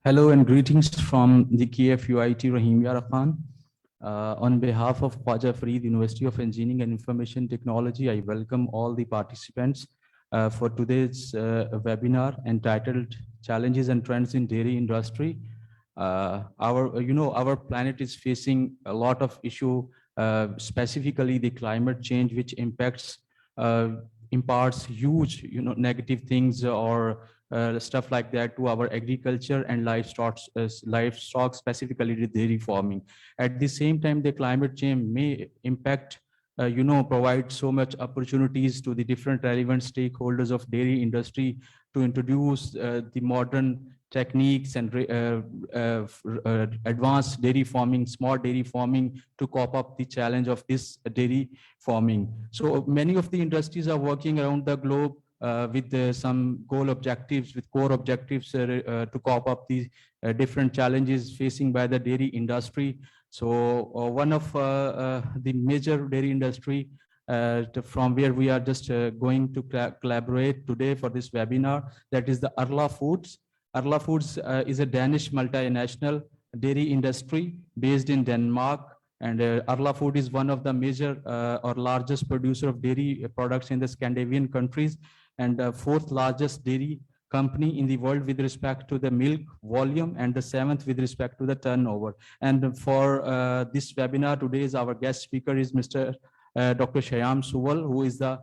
Hello and greetings from the KFUIT Rahim Yara Khan. On behalf of Khwaja Farid University of Engineering and Information Technology, I welcome all the participants for today's webinar entitled Challenges and Trends in Dairy Industry. Our planet is facing a lot of issue, specifically the climate change, which imparts huge, negative things or stuff like that to our agriculture and livestock, specifically the dairy farming. At the same time, the climate change may impact, provide so much opportunities to the different relevant stakeholders of dairy industry to introduce the modern techniques and advanced dairy farming, smart dairy farming to cope up the challenge of this dairy farming. So many of the industries are working around the globe with some core objectives to cope up the different challenges facing by the dairy industry. So one of the major dairy industry from where we are just going to collaborate today for this webinar, that is the Arla Foods. Arla Foods is a Danish multinational dairy industry based in Denmark. And Arla Food is one of the major or largest producer of dairy products in the Scandinavian countries, and fourth largest dairy company in the world with respect to the milk volume, and the seventh with respect to the turnover. And for this webinar today, our guest speaker is Mr. Dr. Shyam Suwal, who is the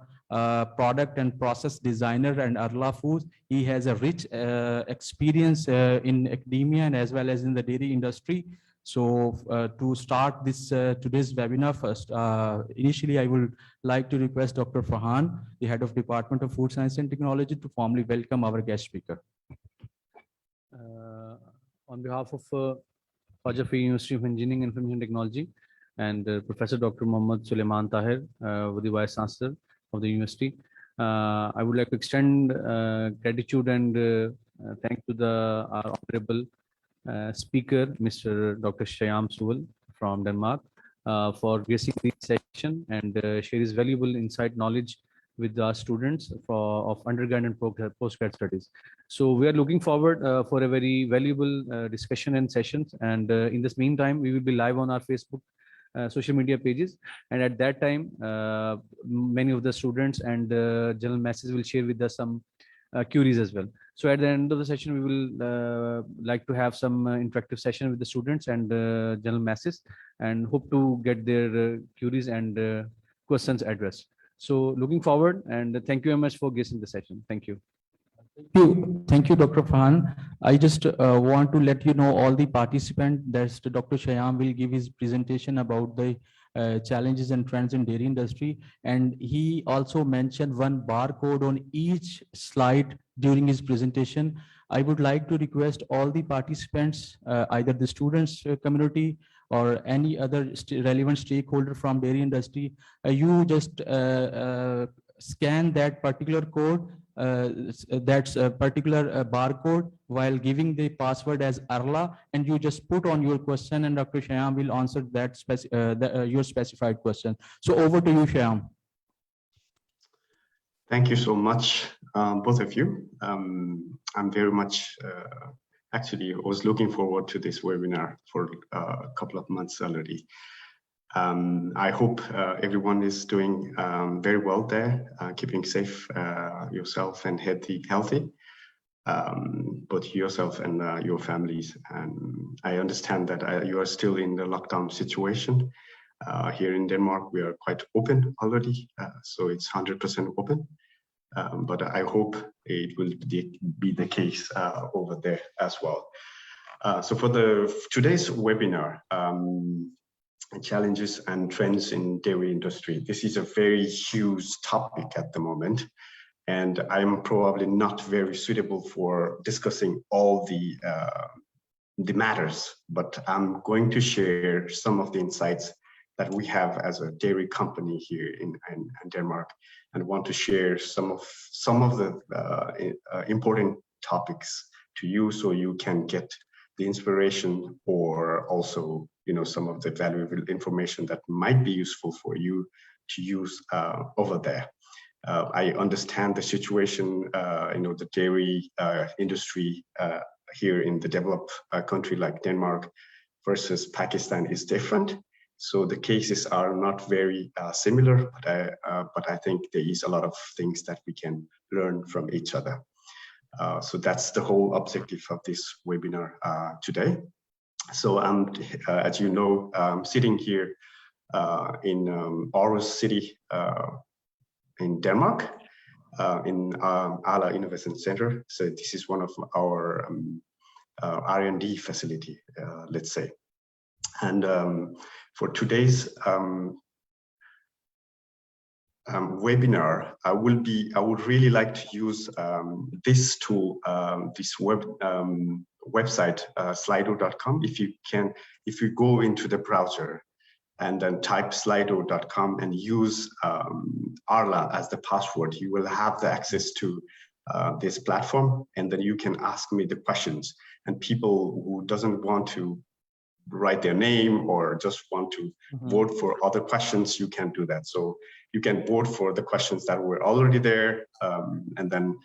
product and process designer and Arla Foods. He has a rich experience in academia and as well as in the dairy industry. So to start this today's webinar first, initially I would like to request Dr. Farhan, the head of Department of Food Science and Technology, to formally welcome our guest speaker. On behalf of Khwaja Farid University of Engineering and Information Technology and Professor Dr. Mohammad Suleiman Tahir, the Vice Chancellor of the University, I would like to extend gratitude and thank to our honorable speaker, Mr. Dr. Shyam Suwal from Denmark, for gracing this session and share his valuable insight knowledge with our students of undergrad and postgrad studies. So we are looking forward for a very valuable discussion and sessions. And in this meantime, we will be live on our Facebook social media pages. And at that time, many of the students and general masses will share with us some queries as well. So at the end of the session, we will like to have some interactive session with the students and general masses, and hope to get their queries and questions addressed. So looking forward, and thank you very much for gracing the session. Thank you. Thank you, Dr. Farhan. I just want to let you know all the participants that Dr. Shyam will give his presentation about the challenges and trends in dairy industry. And he also mentioned one barcode on each slide during his presentation. I would like to request all the participants, either the students community or any other relevant stakeholder from dairy industry, you just scan that particular code, that's a particular barcode, while giving the password as Arla, and you just put on your question, and Dr. Shyam will answer that your specified question. So over to you, Shyam. Thank you so much, both of you. I'm very much, actually, I was looking forward to this webinar for a couple of months already. I hope everyone is doing very well there, keeping safe yourself and healthy, both yourself and your families. And I understand that you are still in the lockdown situation. Here in Denmark, we are quite open already, so it's 100% open. But I hope it will be the case over there as well. So for today's webinar, challenges and trends in dairy industry. This is a very huge topic at the moment, and I'm probably not very suitable for discussing all the matters, but I'm going to share some of the insights that we have as a dairy company here in Denmark, and want to share some of the important topics to you, so you can get the inspiration or also some of the valuable information that might be useful for you to use over there. I understand the situation, the dairy industry here in the developed country like Denmark versus Pakistan is different. So the cases are not very similar, but I think there is a lot of things that we can learn from each other. So that's the whole objective of this webinar today. So as you know, I'm sitting here in Aarhus city in Denmark, in Arla Innovation Center. So this is one of our R&D facility, let's say. And for today's webinar, I would really like to use this tool, this website, slido.com. If you go into the browser and then type slido.com and use Arla as the password, you will have the access to this platform, and then you can ask me the questions. And people who doesn't want to write their name or just want to vote for other questions, you can do that. So you can vote for the questions that were already there, and then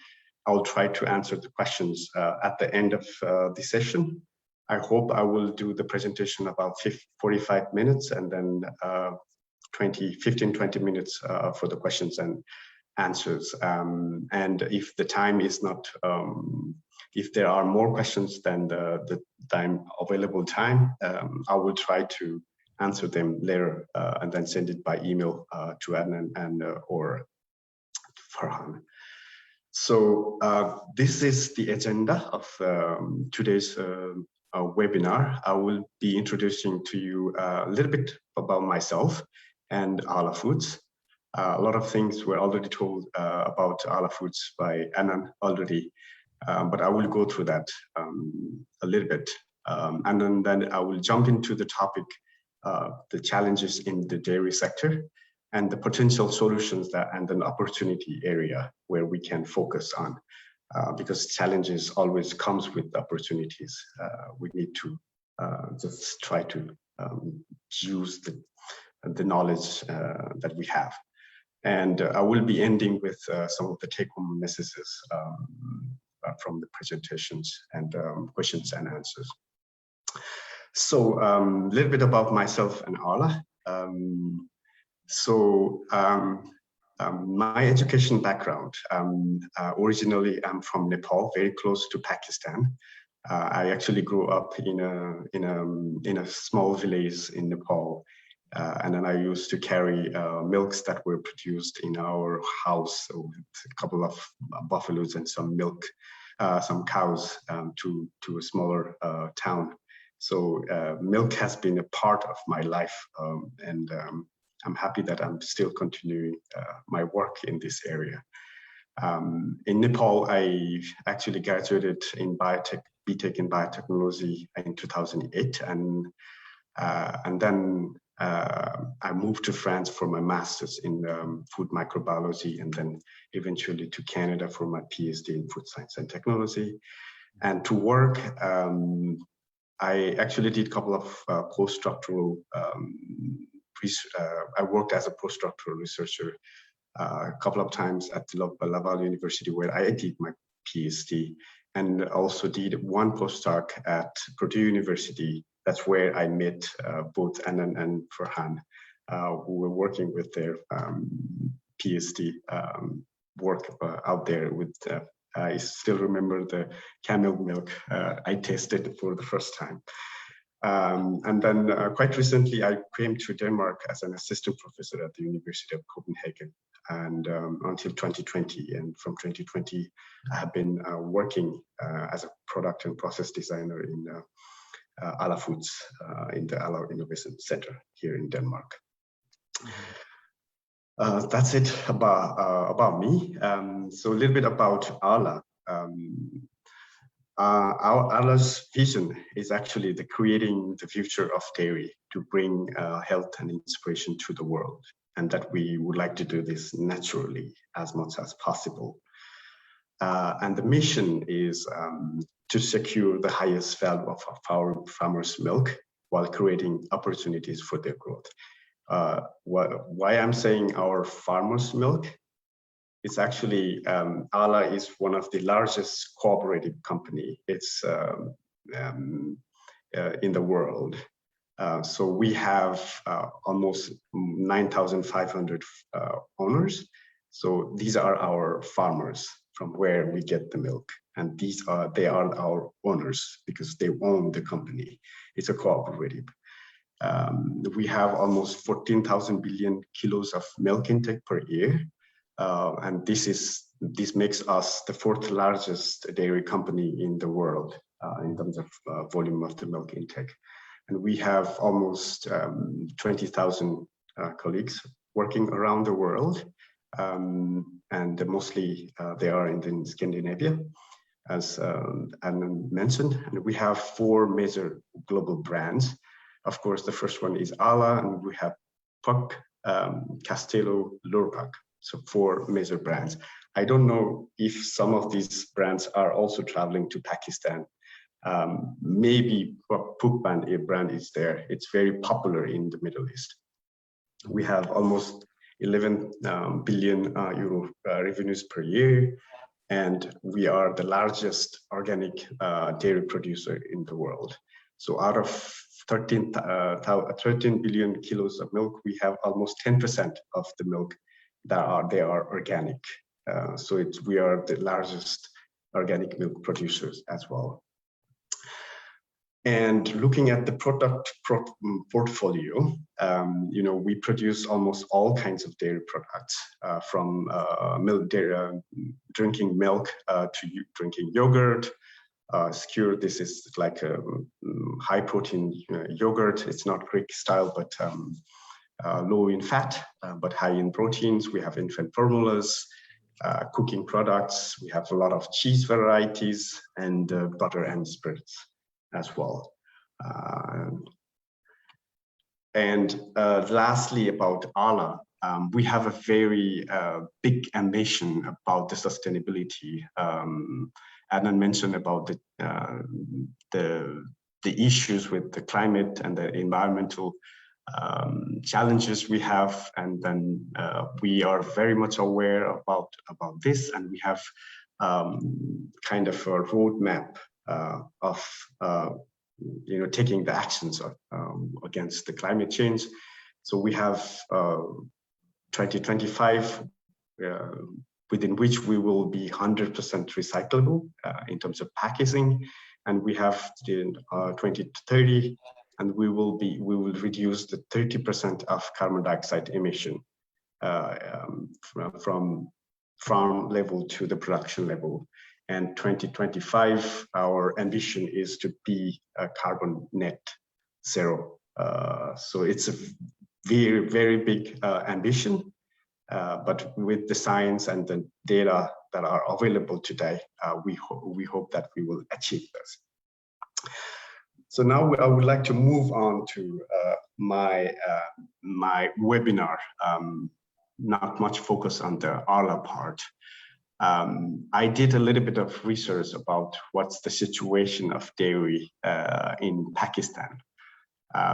I'll try to answer the questions at the end of the session. I hope I will do the presentation about 45 minutes, and then 15-20 minutes for the questions and answers. And if the time is not, if there are more questions than the available time, I will try to answer them later and then send it by email to Adnan and or Farhan. So this is the agenda of today's webinar. I will be introducing to you a little bit about myself and Arla Foods. A lot of things were already told about Arla Foods by Anand already, but I will go through that a little bit. And then I will jump into the topic, the challenges in the dairy sector and the potential solutions and an opportunity area where we can focus on. Because challenges always comes with opportunities. We need to just try to use the knowledge that we have. And I will be ending with some of the take-home messages from the presentations and questions and answers. So a little bit about myself and Arla. My education background, originally I'm from Nepal, very close to Pakistan. I actually grew up in a small village in Nepal, and then I used to carry milks that were produced in our house with a couple of buffaloes and some milk, some cows to a smaller town. So milk has been a part of my life, and I'm happy that I'm still continuing my work in this area. In Nepal, I actually graduated in BTech in biotechnology in 2008, and then I moved to France for my master's in food microbiology, and then eventually to Canada for my PhD in food science and technology. And to work, I actually did a couple of postdoctoral I worked as a postdoctoral researcher a couple of times at Laval University, where I did my PhD, and also did one postdoc at Purdue University. That's where I met both Anand and Farhan, who were working with their PhD work out there with, I still remember the camel milk I tasted for the first time. And then quite recently, I came to Denmark as an assistant professor at the University of Copenhagen, and until 2020. And from 2020, I have been working as a product and process designer in Arla Foods in the Arla Innovation Center here in Denmark. That's it about me. So a little bit about Arla. Arla's vision is actually creating the future of dairy to bring health and inspiration to the world, and that we would like to do this naturally as much as possible. And the mission is to secure the highest value of our farmers' milk while creating opportunities for their growth. Why I'm saying our farmers' milk? It's actually, Arla is one of the largest cooperative company. It's in the world. So we have almost 9,500 owners. So these are our farmers from where we get the milk. And they are our owners because they own the company. It's a cooperative. We have almost 14,000 billion kilos of milk intake per year. And this makes us the fourth largest dairy company in the world in terms of volume of the milk intake. And we have almost 20,000 colleagues working around the world. And mostly they are in Scandinavia, as Anna mentioned. And we have 4 major global brands. Of course, the first one is Arla, and we have Puck, Castello, Lurpak. So 4 major brands. I don't know if some of these brands are also traveling to Pakistan. Maybe Puck brand is there. It's very popular in the Middle East. We have almost 11 billion euro revenues per year, and we are the largest organic dairy producer in the world. So out of 13 billion kilos of milk, we have almost 10% of the milk they are organic. So we are the largest organic milk producers as well. And looking at the product portfolio, we produce almost all kinds of dairy products, from milk, drinking milk to drinking yogurt. Skyr, this is like a high protein yogurt. It's not Greek style, but low in fat, but high in proteins. We have infant formulas, cooking products. We have a lot of cheese varieties and butter and spirits as well. And lastly, about Arla, we have a very big ambition about the sustainability. Adnan mentioned about the issues with the climate and the environmental challenges we have, and then we are very much aware about this, and we have kind of a roadmap of taking the actions against the climate change. So we have 2025, within which we will be 100% recyclable in terms of packaging, and we have 2030, and we will reduce the 30% of carbon dioxide emission from farm level to the production level. And 2025, our ambition is to be a carbon net zero. So it's a very, very big ambition, but with the science and the data that are available today, we hope that we will achieve this. So now I would like to move on to my webinar. Not much focus on the Arla part. I did a little bit of research about what's the situation of dairy in Pakistan,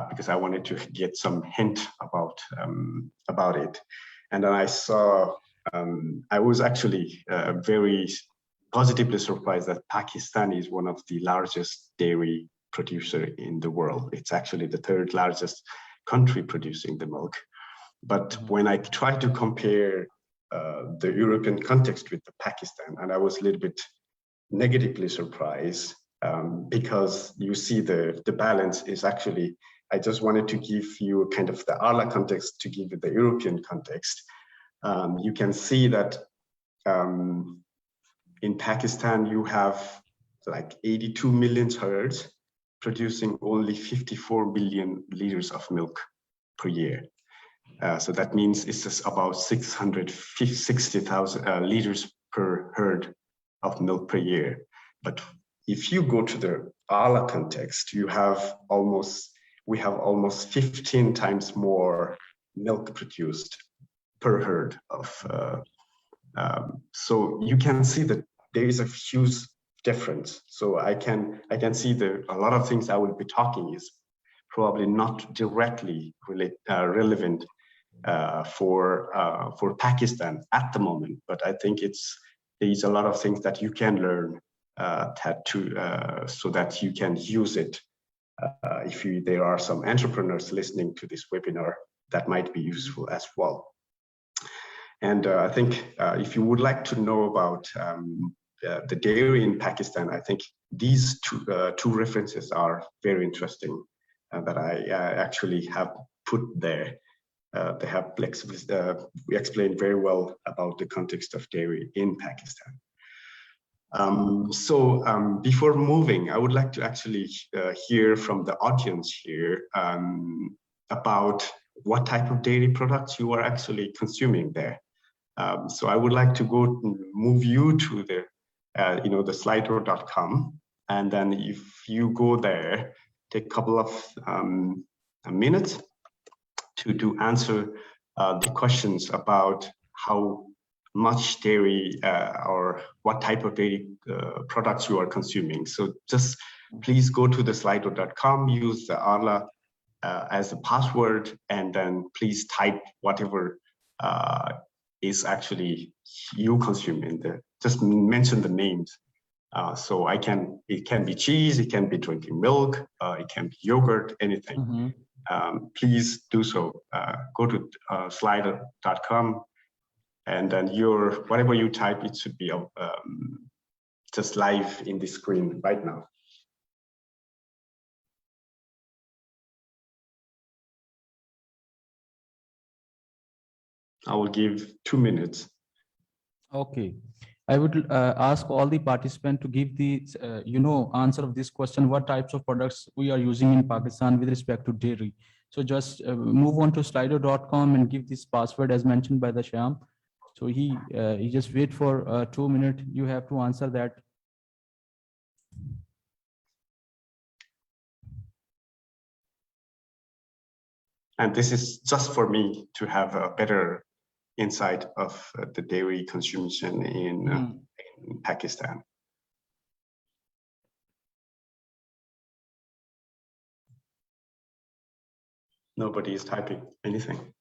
because I wanted to get some hint about it. And then I saw, I was actually very positively surprised that Pakistan is one of the largest dairy producer in the world. It's actually the 3rd largest country producing the milk. But when I try to compare the European context with the Pakistan, and I was a little bit negatively surprised, because you see the balance is actually, I just wanted to give you kind of the Arla context to give you the European context. You can see that in Pakistan, you have like 82 million herds producing only 54 million liters of milk per year. So that means it's just about 660,000 liters per herd of milk per year. But if you go to the Arla context, we have almost 15 times more milk produced per herd of. So you can see that there is a huge difference. So I can see a lot of things I will be talking is probably not directly relevant for Pakistan at the moment. But I think there's a lot of things that you can learn so that you can use it. If there are some entrepreneurs listening to this webinar, that might be useful as well. And I think if you would like to know about the dairy in Pakistan, I think these two references are very interesting that I actually have put there. They have explained very well about the context of dairy in Pakistan. Before moving, I would like to actually hear from the audience here about what type of dairy products you are actually consuming there. So I would like to move you to the the slido.com, and then if you go there, take a couple of minutes to answer the questions about how much dairy or what type of dairy products you are consuming. So just please go to the slido.com, use the Arla as a password, and then please type whatever is actually you consume in there. Just mention the names. So it can be cheese, it can be drinking milk, it can be yogurt, anything. Mm-hmm. Please do so. Go to slido.com, and then whatever you type, it should be just live in the screen right now. I will give 2 minutes. Okay. I would ask all the participants to give the answer of this question: what types of products we are using in Pakistan with respect to dairy. So just move on to slido.com and give this password as mentioned by the Shyam. So he just wait for 2 minutes. You have to answer that. And this is just for me to have a better insight of the dairy consumption in Pakistan. Nobody is typing anything.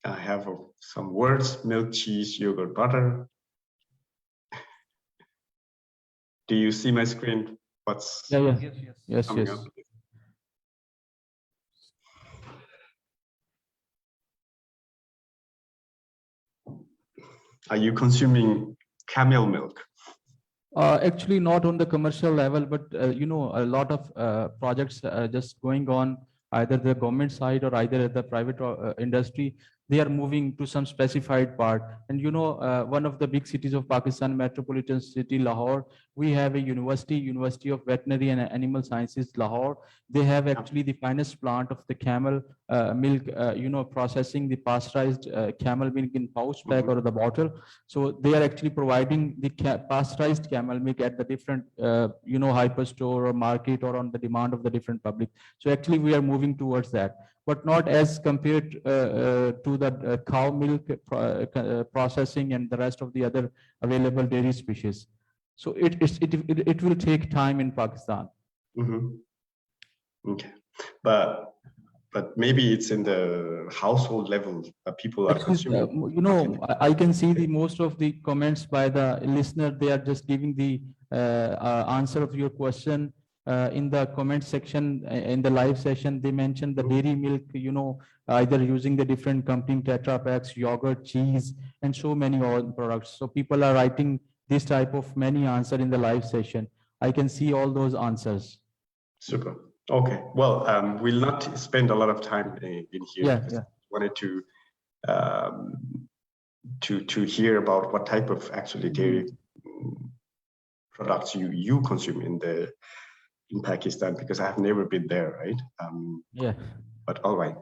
I have some words: milk, cheese, yogurt, butter. Do you see my screen? What's Yes. coming up? Are you consuming camel milk? Actually, not on the commercial level, but a lot of projects just going on either the government side or either at the private industry. They are moving to some specified part. And one of the big cities of Pakistan, metropolitan city Lahore, we have a University of Veterinary and Animal Sciences Lahore. They have actually the finest plant of the camel milk, processing the pasteurized camel milk in pouch pack or the bottle. So they are actually providing the pasteurized camel milk at the different, hyperstore or market or on the demand of the different public. So actually we are moving towards that, but not as compared to the cow milk processing and the rest of the other available dairy species. So it will take time in Pakistan. Okay, but maybe it's in the household level that people are consuming. I can see the most of the comments by the listener. They are just giving the answer of your question in the comment section in the live session. They mentioned the dairy milk, either using the different company Tetra Packs, yogurt, cheese, and so many oil products. So people are writing this type of many answer in the live session. I can see all those answers. Super. Okay. Well, we'll not spend a lot of time in here. Yeah. I wanted to hear about what type of actually dairy products you consume in Pakistan, because I have never been there, right? But all right,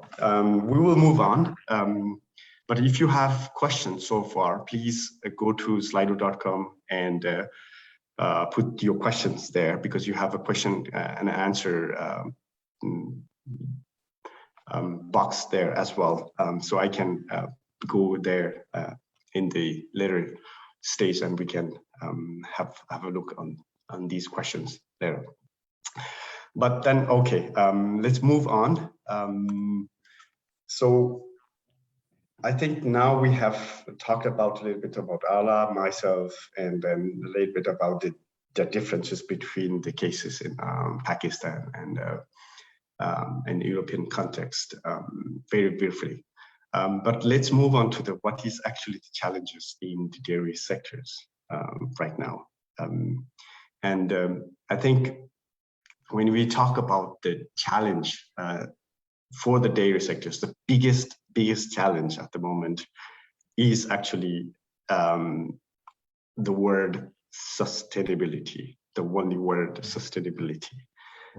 we will move on. But if you have questions so far, please go to slido.com and put your questions there, because you have a question and answer box there as well. So I can go there in the later stage, and we can have a look on these questions there. But then, okay, let's move on. So I think now we have talked about a little bit about Arla, myself, and then a little bit about the differences between the cases in Pakistan and European context, very briefly. But let's move on to what is actually the challenges in the dairy sectors right now. I think when we talk about the challenge for the dairy sectors, the biggest challenge at the moment is actually the word sustainability, the only word sustainability.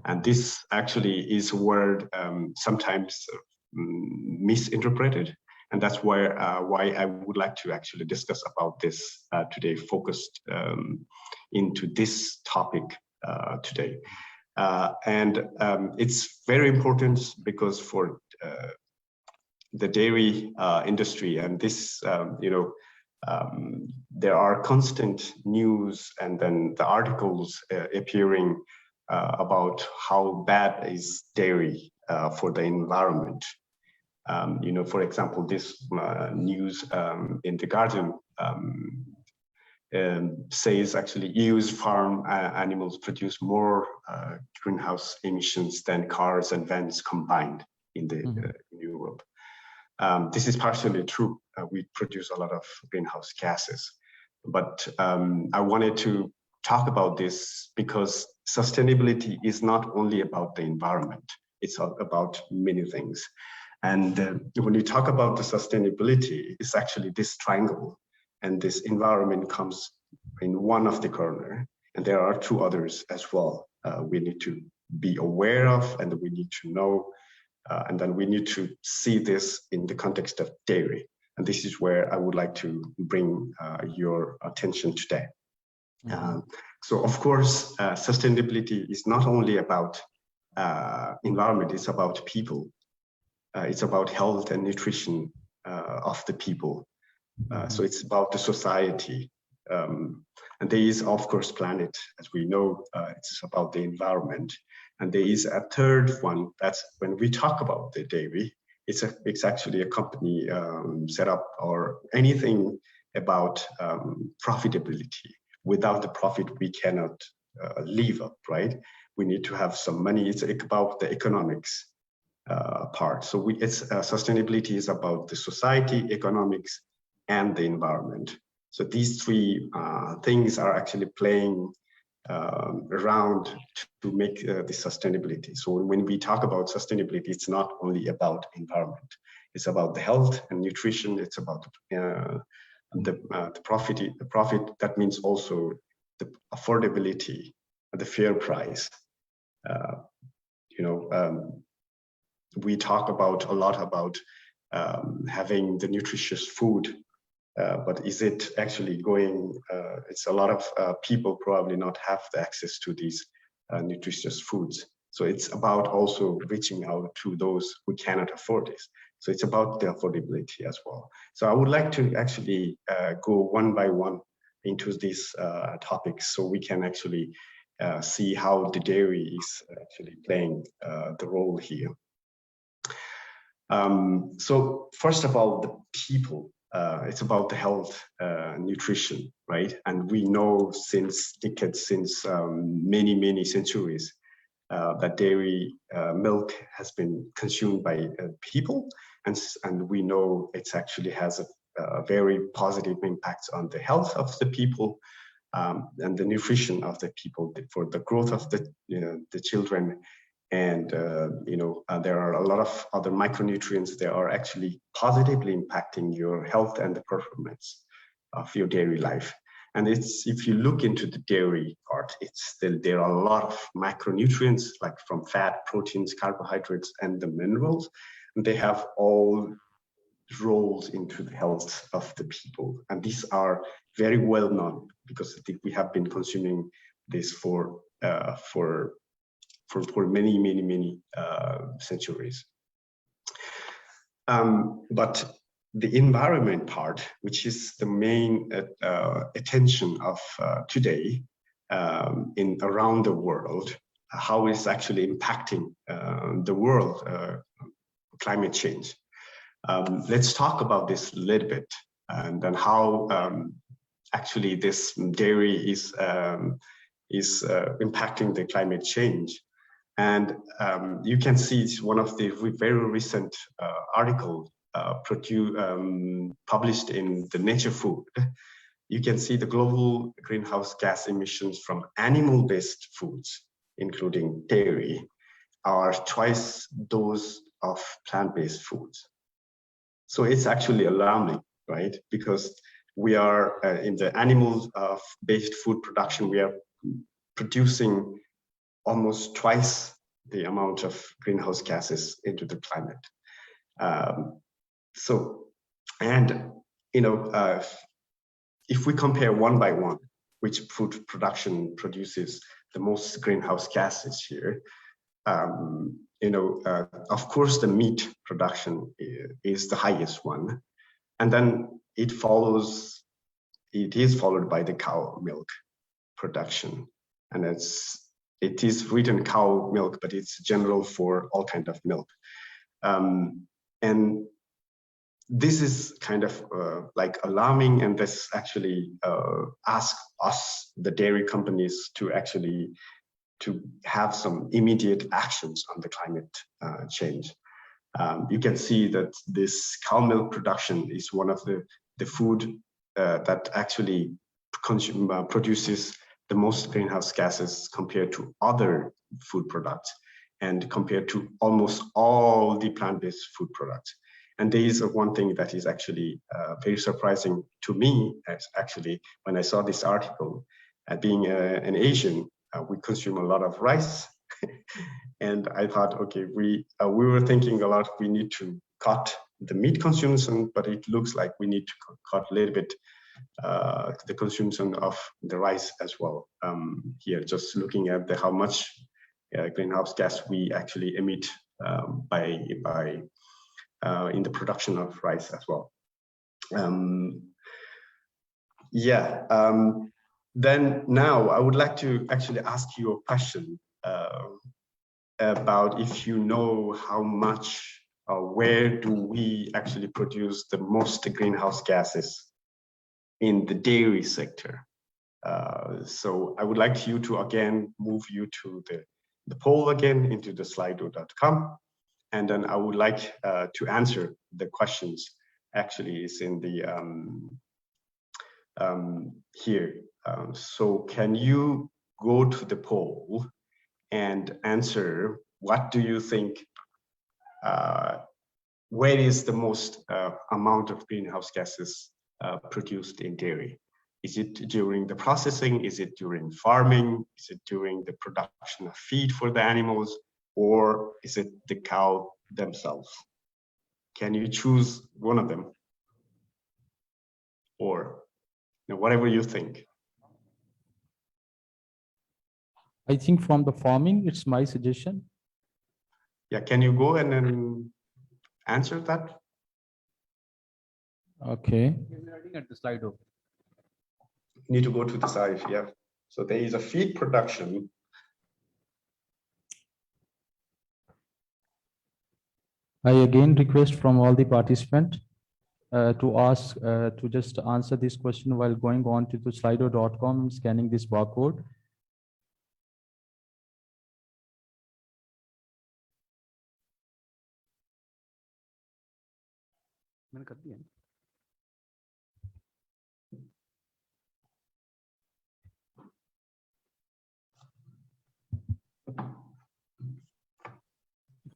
And this actually is a word sometimes misinterpreted. And that's why I would like to actually discuss about this today, focused into this topic today. It's very important because for the dairy industry, and this, there are constant news and then the articles appearing about how bad is dairy for the environment. For example, this news in The Guardian says actually EU's farm animals produce more greenhouse emissions than cars and vans combined in in Europe. This is partially true. We produce a lot of greenhouse gases, but I wanted to talk about this because sustainability is not only about the environment, it's about many things. And when you talk about the sustainability, it's actually this triangle, and this environment comes in one of the corner, and there are two others as well. We need to be aware of, and we need to know, and then we need to see this in the context of dairy. And this is where I would like to bring your attention today. So of course, sustainability is not only about environment, it's about people. It's about health and nutrition of the people. So it's about the society. And there is, of course, planet, as we know, it's about the environment. And there is a third one, that's when we talk about the dairy, it's actually a company set up or anything about profitability. Without the profit, we cannot live up, right? We need to have some money. It's about the economics part. So sustainability is about the society, economics, and the environment. So these three things are actually playing around to make the sustainability. So when we talk about sustainability, it's not only about environment. It's about the health and nutrition. It's about the profit. That means also the affordability, the fair price. We talk a lot about having the nutritious food, but is it actually going? It's a lot of people probably not have the access to these nutritious foods. So it's about also reaching out to those who cannot afford this. So it's about the affordability as well. So I would like to actually go one by one into these topics so we can actually see how the dairy is actually playing the role here. So first of all, the people, it's about the health, nutrition, right? And we know since decades, since many centuries, that dairy milk has been consumed by people, and we know it actually has a very positive impact on the health of the people and the nutrition of the people for the growth of the children. And there are a lot of other micronutrients that are actually positively impacting your health and the performance of your dairy life. And if you look into the dairy part, there are a lot of macronutrients, like from fat, proteins, carbohydrates, and the minerals. And they have all roles into the health of the people. And these are very well known because I think we have been consuming this for many centuries. But the environment part, which is the main attention of today around the world, how it's actually impacting the world, climate change. Let's talk about this a little bit, and then how actually this dairy is impacting the climate change. And you can see it's one of the very recent articles published in the Nature Food. You can see the global greenhouse gas emissions from animal-based foods, including dairy, are twice those of plant-based foods. So it's actually alarming, right? Because we are in the animal-based food production, we are producing almost twice the amount of greenhouse gases into the climate. If we compare one by one, which food production produces the most greenhouse gases here, of course, the meat production is the highest one. And then it is followed by the cow milk production. And it is written cow milk, but it's general for all kinds of milk. And this is kind of like alarming, and this actually asks us, the dairy companies, to have some immediate actions on the climate change. You can see that this cow milk production is one of the food that actually produces the most greenhouse gases compared to other food products and compared to almost all the plant-based food products. And there is one thing that is actually very surprising to me, actually, when I saw this article. Being an Asian, we consume a lot of rice. And I thought, okay, we were thinking a lot, we need to cut the meat consumption, but it looks like we need to cut a little bit the consumption of the rice as well. Here, just looking at how much greenhouse gas we actually emit in the production of rice as well. Then now I would like to actually ask you a question about if you know how much or where do we actually produce the most greenhouse gases in the dairy sector. So I would like you to again move you to the poll again into the slido.com. And then I would like to answer the questions. Actually, is in the here. So can you go to the poll and answer, what do you think, where is the most amount of greenhouse gases produced in dairy? Is it during the processing? Is it during farming? Is it during the production of feed for the animals? Or is it the cow themselves? Can you choose one of them? Or whatever you think. I think from the farming, it's my suggestion. Yeah, can you go and then answer that? Okay. We're writing at the Slido. Need to go to the side, yeah. So there is a feed production. I again request from all the participants to just answer this question while going on to the slido.com and scanning this barcode. मैंने कर दिया.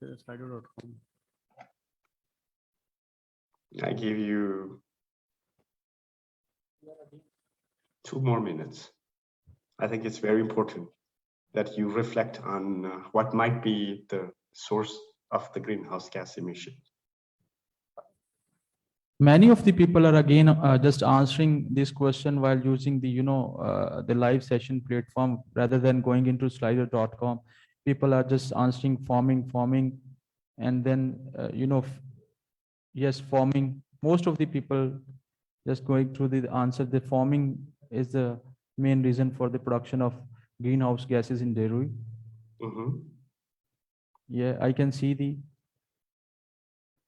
Slido.com. I give you 2 more minutes. I think it's very important that you reflect on what might be the source of the greenhouse gas emission. Many of the people are again just answering this question while using the, the live session platform rather than going into slido.com. People are just answering forming, and then, yes, forming. Most of the people just going through the answer. The forming is the main reason for the production of greenhouse gases in dairy. Mhm. Yeah, I can see the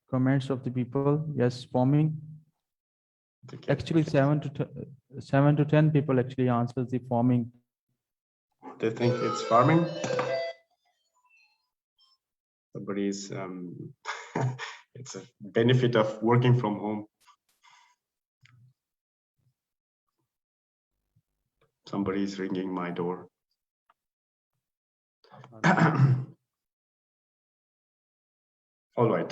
comments of the people. Yes, forming. Okay. Actually, 7 to 10 people actually answers the forming. They think it's farming. Somebody's it's a benefit of working from home. Somebody's ringing my door. All right.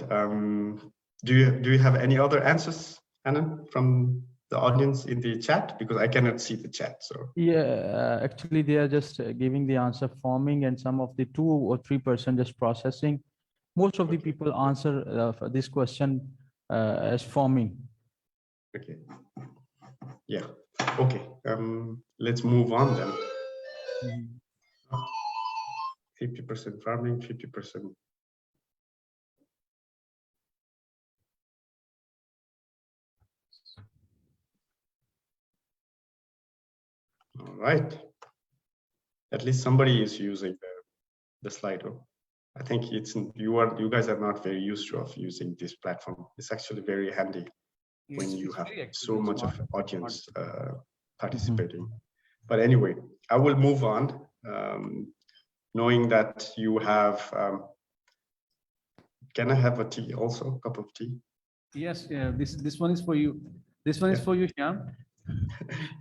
Do you have any other answers, Anna, from the audience in the chat? Because I cannot see the chat. So Yeah, actually, they are just giving the answer forming, and some of the 2 or 3% just processing. Most of the Okay. people answer for this question as forming. Okay. Yeah. Okay. Let's move on then. 50% farming, 50%. All right. At least somebody is using the Slido. I think you guys are not very used to of using this platform. It's actually very handy when you have so much of audience participating. But anyway, I will move on, knowing that you have. Can I have a tea also? A cup of tea? Yes, yeah, this one is for you. This one is for you, Shyam.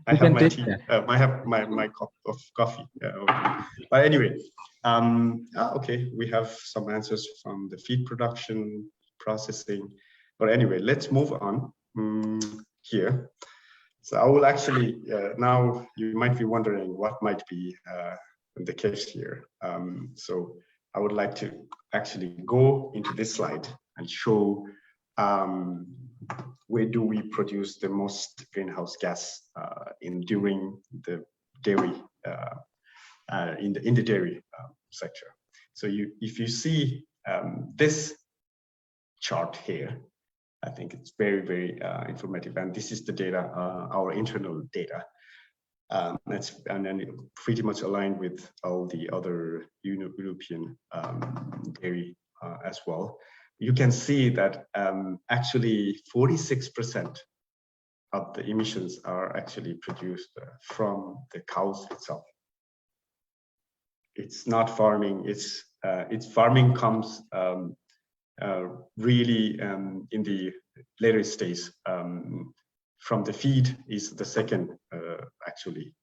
I have my tea. I have my cup of coffee. Okay. But anyway, okay, we have some answers from the feed production, processing. But anyway, let's move on here. So I will actually, now you might be wondering what might be the case here. So I would like to actually go into this slide and show where do we produce the most greenhouse gas during the dairy, in the dairy sector. So if you see this chart here, I think it's very, very informative. And this is the data, our internal data. And then pretty much aligned with all the other European dairy as well. You can see that actually 46% of the emissions are actually produced from the cows itself. It's not farming. It's farming comes really in the later stage. From the feed is the second actually.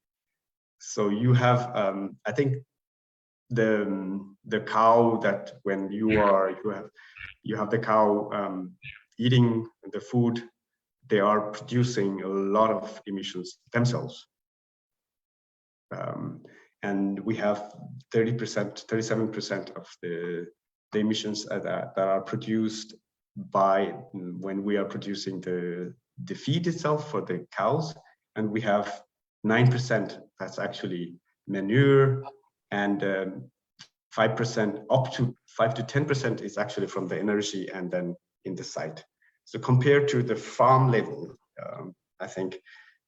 So you have, I think, the cow that when you have the cow eating the food, they are producing a lot of emissions themselves. And we have 30%, 37% of the emissions that are produced by when we are producing the feed itself for the cows, and we have 9% that's actually manure, and 5% up to 5 to 10% is actually from the energy and then in the site. So compared to the farm level, I think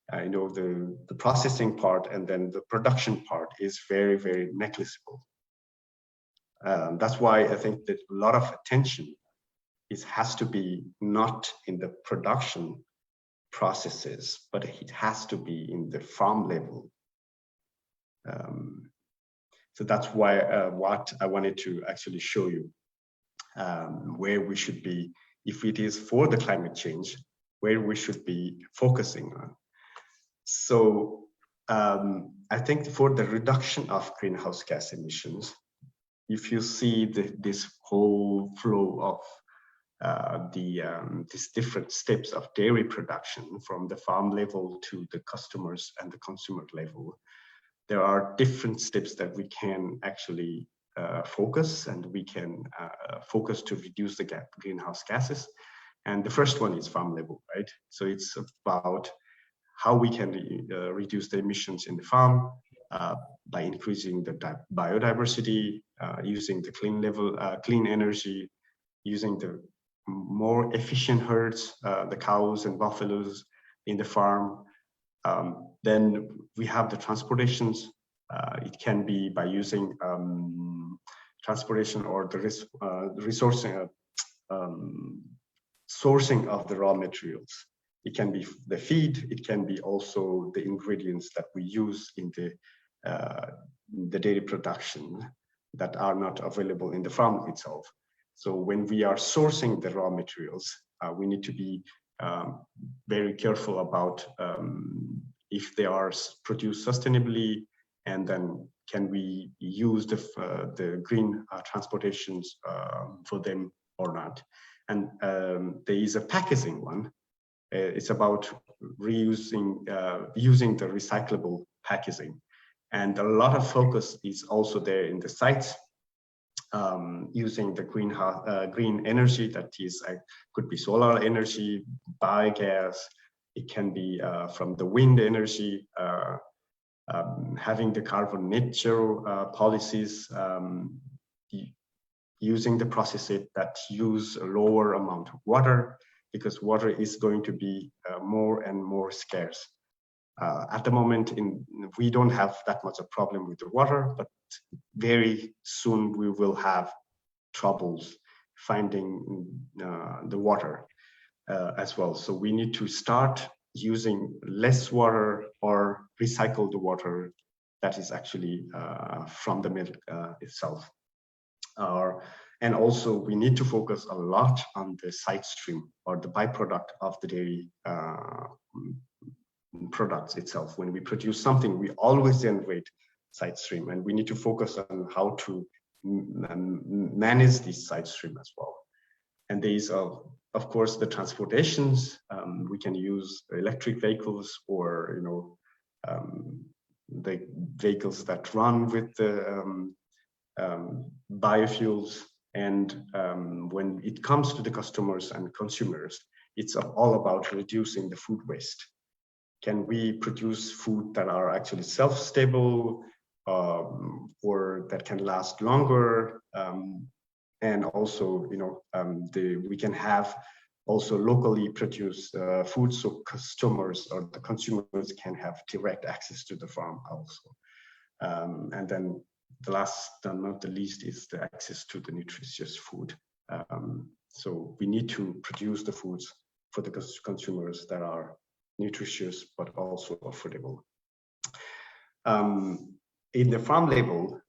the processing part and then the production part is very, very negligible. That's why I think that a lot of attention has to be not in the production processes, but it has to be in the farm level. So that's why what I wanted to actually show you, where we should be, if it is for the climate change, where we should be focusing on. So I think for the reduction of greenhouse gas emissions, if you see this whole flow of these different steps of dairy production from the farm level to the customers and the consumer level, there are different steps that we can actually focus, and we can focus to reduce the greenhouse gases. And the first one is farm level, right? So it's about how we can reduce the emissions in the farm by increasing the biodiversity, using the clean energy, using the more efficient herds, the cows and buffaloes in the farm. Then we have the transportations. It can be by using transportation or the resourcing, sourcing of the raw materials. It can be the feed. It can be also the ingredients that we use in the dairy production that are not available in the farm itself. So when we are sourcing the raw materials, we need to be very careful about if they are produced sustainably, and then can we use the green transportations for them or not. And there is a packaging one. It's about reusing, using the recyclable packaging. And a lot of focus is also there in the sites, using the green energy that is could be solar energy, biogas. It can be from the wind energy, having the carbon net zero policies, using the processes that use a lower amount of water, because water is going to be more and more scarce. At the moment, we don't have that much of problem with the water, but very soon we will have troubles finding the water as well. So we need to start using less water or recycle the water that is actually from the milk itself. And also we need to focus a lot on the side stream or the byproduct of the dairy products itself. When we produce something, we always generate side stream, and we need to focus on how to manage this side stream as well. And there is, of course, the transportations. We can use electric vehicles, or the vehicles that run with the biofuels. And when it comes to the customers and consumers, it's all about reducing the food waste. Can we produce food that are actually self-stable, or that can last longer? And also, we can have also locally produced food, so customers or the consumers can have direct access to the farm also. And then the last but not the least is the access to the nutritious food. So we need to produce the foods for the consumers that are nutritious but also affordable. In the farm label,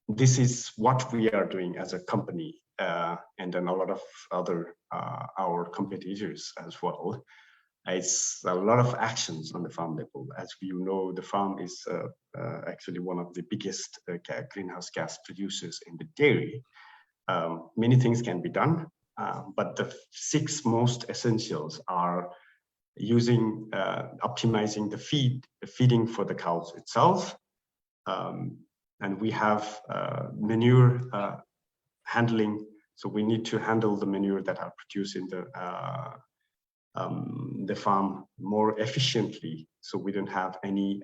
this is what we are doing as a company, and then a lot of other our competitors as well. It's a lot of actions on the farm level. As you know, the farm is actually one of the biggest greenhouse gas producers in the dairy. Many things can be done, but the 6 most essentials are using, optimizing the feeding for the cows itself. And we have manure handling. So we need to handle the manure that are produced in the farm more efficiently, so we don't have any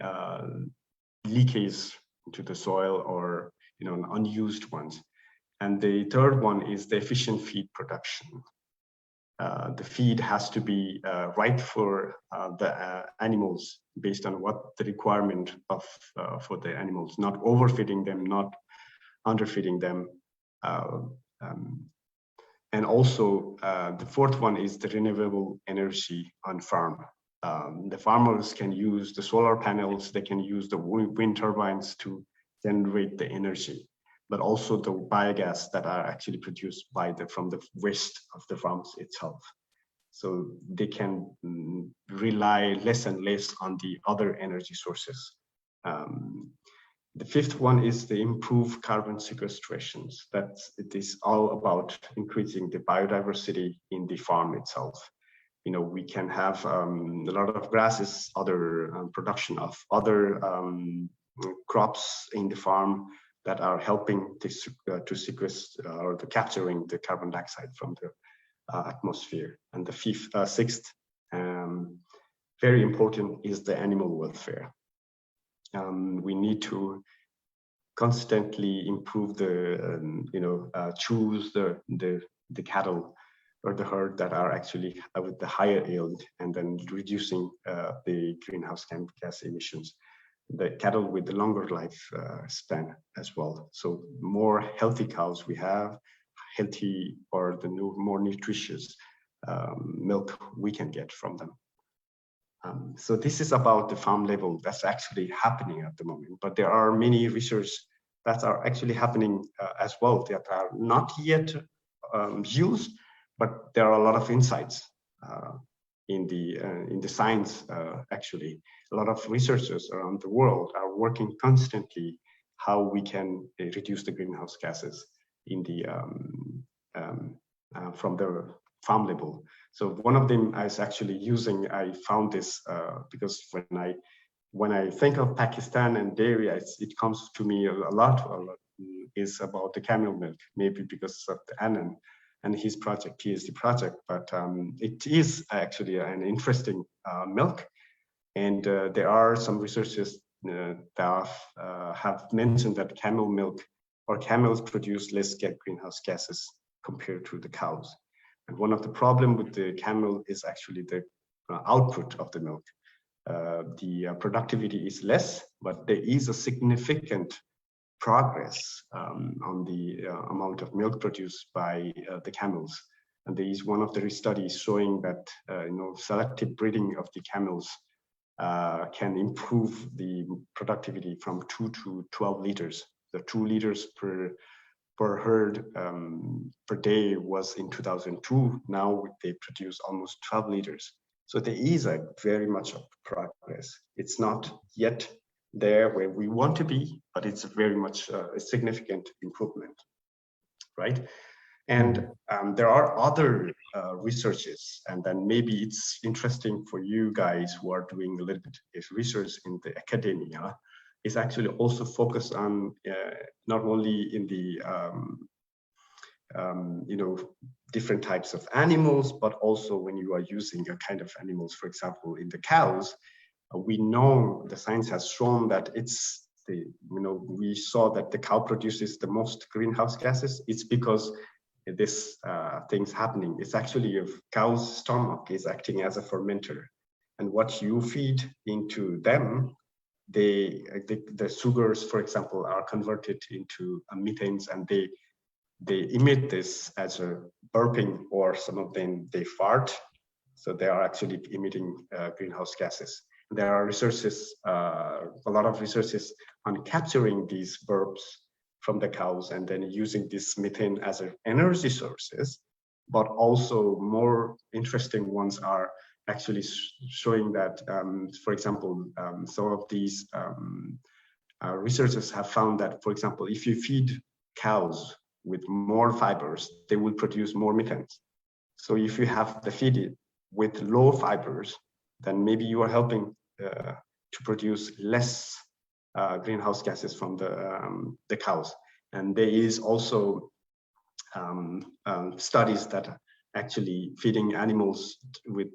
leakage into the soil or unused ones. And the third one is the efficient feed production. The feed has to be right for the animals, based on what the requirement of for the animals, not overfeeding them, not underfeeding them. And also the fourth one is the renewable energy on farm. The farmers can use the solar panels, they can use the wind turbines to generate the energy, but also the biogas that are actually produced from the waste of the farms itself. So they can rely less and less on the other energy sources. The fifth one is the improved carbon sequestrations. It is all about increasing the biodiversity in the farm itself. We can have a lot of grasses, other production of other crops in the farm that are helping to sequester or to capturing the carbon dioxide from atmosphere. And the sixth, very important, is the animal welfare. We need to constantly improve choose the cattle or the herd that are actually with the higher yield, and then reducing the greenhouse gas emissions. The cattle with the longer life span as well. So more healthy cows we have, healthy or the more nutritious milk we can get from them. So this is about the farm level that's actually happening at the moment, but there are many research that are actually happening as well that are not yet used, but there are a lot of insights in the science. Actually, a lot of researchers around the world are working constantly how we can reduce the greenhouse gases in the from the farm level. So one of them is actually using. I found this because when I think of Pakistan and dairy, it comes to me a lot is about the camel milk. Maybe because of the Anand and his project, PhD project, but it is actually an interesting milk. And there are some researchers that have mentioned that camel milk or camels produce less greenhouse gases compared to the cows. And one of the problems with the camel is actually the output of the milk. The productivity is less, but there is a significant progress on the amount of milk produced by the camels. And there is one of the studies showing that selective breeding of the camels can improve the productivity from 2 to 12 liters. The 2 liters per herd per day was in 2002. Now they produce almost 12 liters. So there is a very much of progress. It's not yet there where we want to be, but it's very much a significant improvement, right? And there are other researches, and then maybe it's interesting for you guys who are doing a little bit of research in the academia, is actually also focused on not only in the different types of animals, but also when you are using a kind of animals, for example, in the cows, we know the science has shown that it's we saw that the cow produces the most greenhouse gases. It's because this thing's happening. It's actually a cow's stomach is acting as a fermenter, and what you feed into them, the sugars, for example, are converted into methanes, and they emit this as a burping, or some of them they fart. So they are actually emitting greenhouse gases. There are researches, a lot of researches on capturing these burps from the cows and then using this methane as an energy sources. But also more interesting ones are actually showing that, for example, some of these researchers have found that, for example, if you feed cows with more fibers, they will produce more methane. So if you have the feed it with low fibers, then maybe you are helping to produce less greenhouse gases from the cows. And there is also studies that actually feeding animals with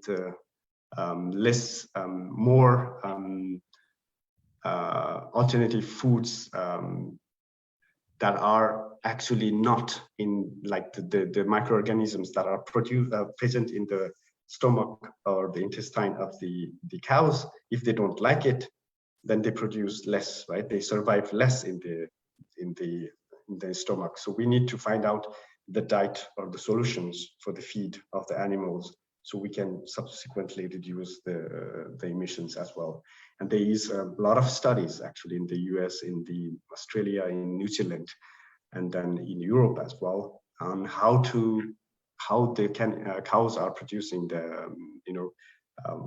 less, more alternative foods that are actually not in like the microorganisms that are present in the stomach or the intestine of the cows. If they don't like it, then they produce less, right? They survive less in the stomach. So we need to find out the diet or the solutions for the feed of the animals, so we can subsequently reduce the emissions as well. And there is a lot of studies actually in the US, in the Australia, in New Zealand, and then in Europe as well, on how the cows are producing the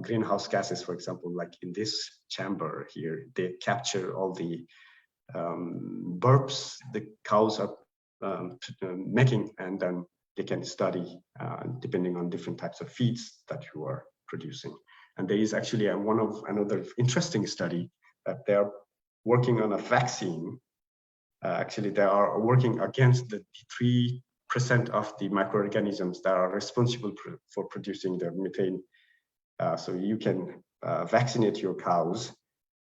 greenhouse gases. For example, like in this chamber here, they capture all the burps the cows are making, and then they can study depending on different types of feeds that you are producing. And there is actually another interesting study that they are working on a vaccine. Actually, they are working against the three of the microorganisms that are responsible for producing the methane. So you can vaccinate your cows,